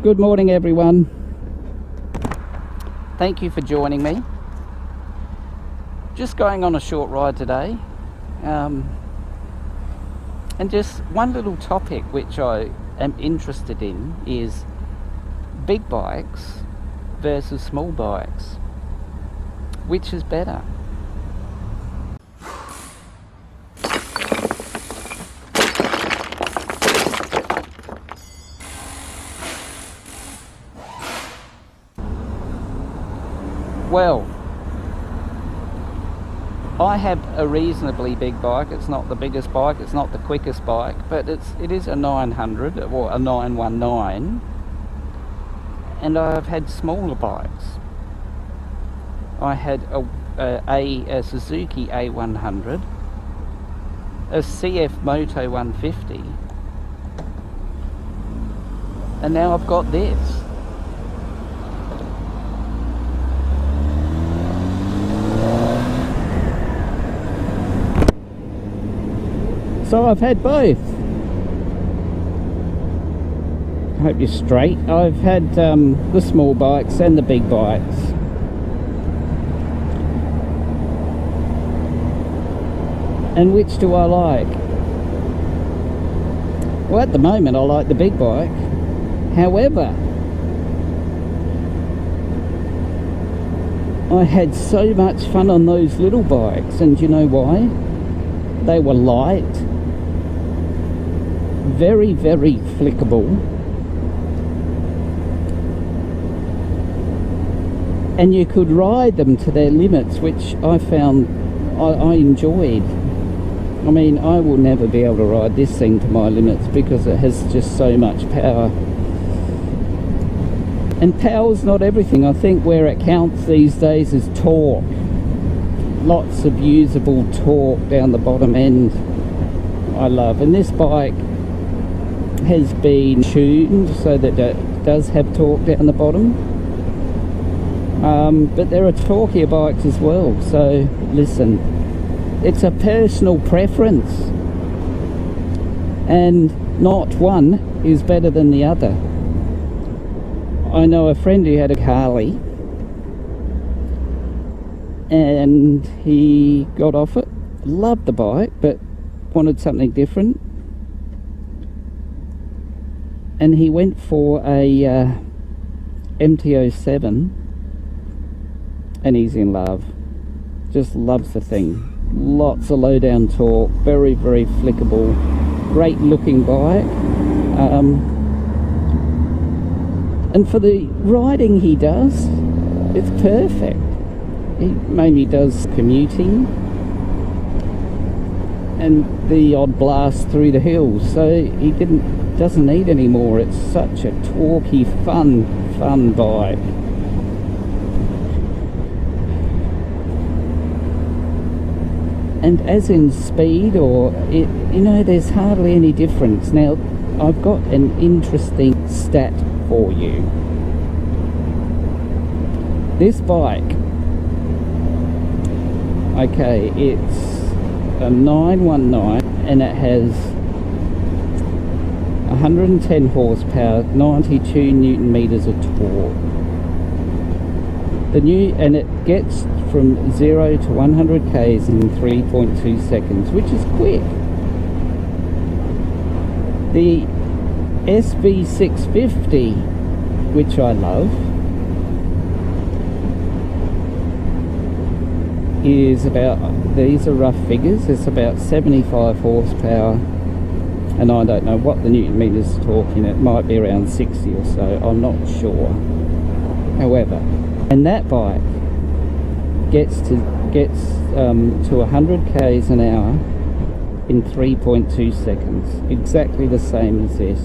Good morning, everyone. Thank you for joining me. Just going on a short ride today, and just one little topic which I am interested in is big bikes versus small bikes. Which is better? Well, I have a reasonably big bike. It's not the biggest bike, it's not the quickest bike, but it is a 900 or a 919, and I've had smaller bikes. I had a Suzuki A100, a CF Moto 150, and now I've got this. So I've had both. I hope you're straight. I've had the small bikes and the big bikes. And which do I like? Well, at the moment I like the big bike. However, I had so much fun on those little bikes, and you know why? They were light, very, very flickable, and you could ride them to their limits, which I found I enjoyed. I mean, I will never be able to ride this thing to my limits because it has just so much power. And power's not everything. I think where it counts these days is torque. Lots of usable torque down the bottom end I love, and this bike has been tuned so that it does have torque down the bottom, but there are torquier bikes as well. So listen, it's a personal preference, and not one is better than the other. I know a friend who had a Harley, and he got off it, loved the bike, but wanted something different, and he went for a MT-07, and he's in love. Just loves the thing. Lots of low down torque, very, very flickable, great looking bike, and for the riding he does, it's perfect. He mainly does commuting and the odd blast through the hills, so he doesn't need any more. It's such a torquey, fun bike. And as in speed, or there's hardly any difference. Now, I've got an interesting stat for you. This bike, okay, it's a 919, and it has 110 horsepower, 92 newton meters of torque. And it gets from 0 to 100 k's in 3.2 seconds, which is quick. The SV650, which I love, is about, these are rough figures, it's about 75 horsepower, and I don't know what the newton meters torque in it, might be around 60 or so, I'm not sure. However, and that bike gets to 100 k's an hour in 3.2 seconds, exactly the same as this.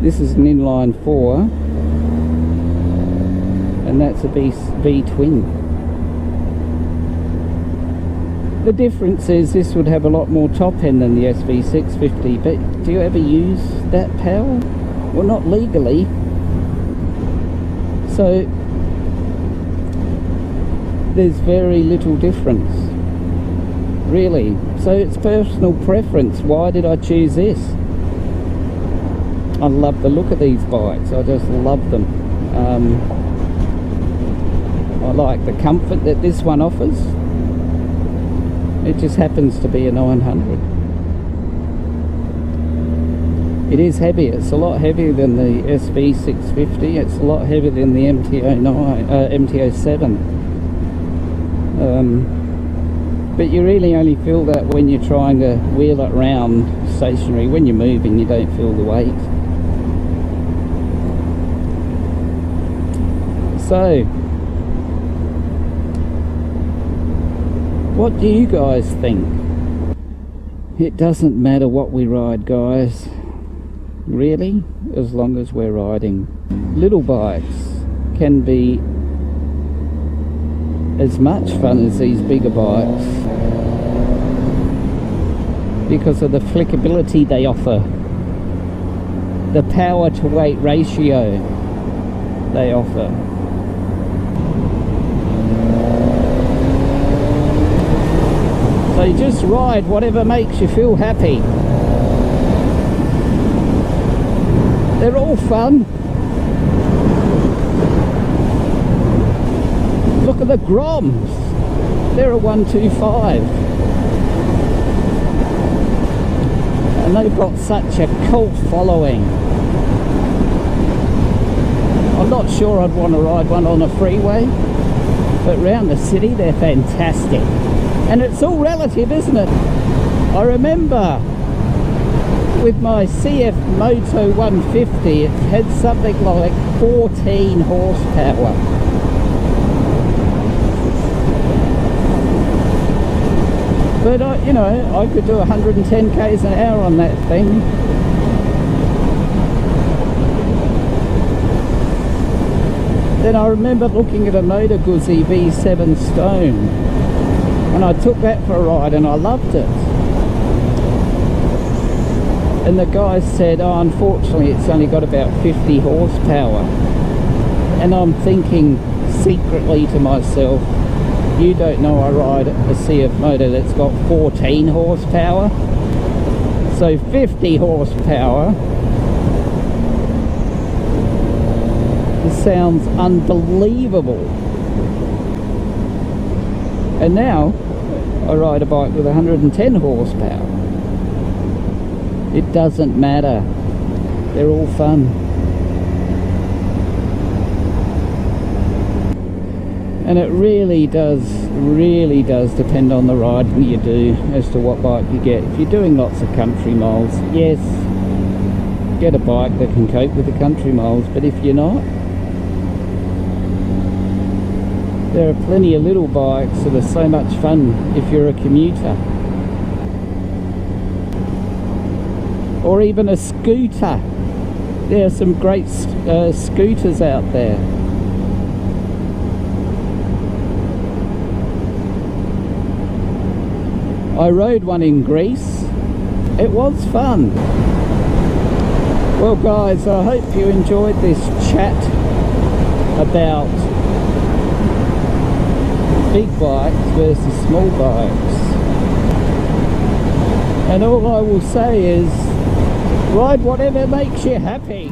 This is an inline 4, and that's a V twin. The difference is this would have a lot more top end than the SV650, but do you ever use that power? Well, not legally. So there's very little difference, really. So it's personal preference. Why did I choose this? I love the look of these bikes. I just love them. I like the comfort that this one offers. It just happens to be a 900. It is heavy. It's a lot heavier than the SV650. It's a lot heavier than the MT-07. But you really only feel that when you're trying to wheel it round stationary. When you're moving, you don't feel the weight. So, what do you guys think? It doesn't matter what we ride, guys. Really, as long as we're riding. Little bikes can be as much fun as these bigger bikes because of the flickability they offer, the power to weight ratio they offer. So you just ride whatever makes you feel happy. They're all fun. Look at the Groms. They're a 125. And they've got such a cult following. I'm not sure I'd want to ride one on a freeway, but round the city they're fantastic. And it's all relative, isn't it? I remember with my CF Moto 150, it had something like 14 horsepower. But you know, I could do 110 k's an hour on that thing. Then I remember looking at a Motor Guzzi V7 Stone, and I took that for a ride and I loved it. And the guy said, oh, unfortunately it's only got about 50 horsepower. And I'm thinking secretly to myself, you don't know I ride a CF Moto that's got 14 horsepower. So 50 horsepower. This sounds unbelievable. And now I ride a bike with 110 horsepower. It doesn't matter. They're all fun. And it really does depend on the riding you do as to what bike you get. If you're doing lots of country miles, yes, get a bike that can cope with the country miles. But if you're not, there are plenty of little bikes that are so much fun if you're a commuter. Or even a scooter. There are some great scooters out there. I rode one in Greece. It was fun. Well guys, I hope you enjoyed this chat about big bikes versus small bikes. And all I will say is, ride whatever makes you happy.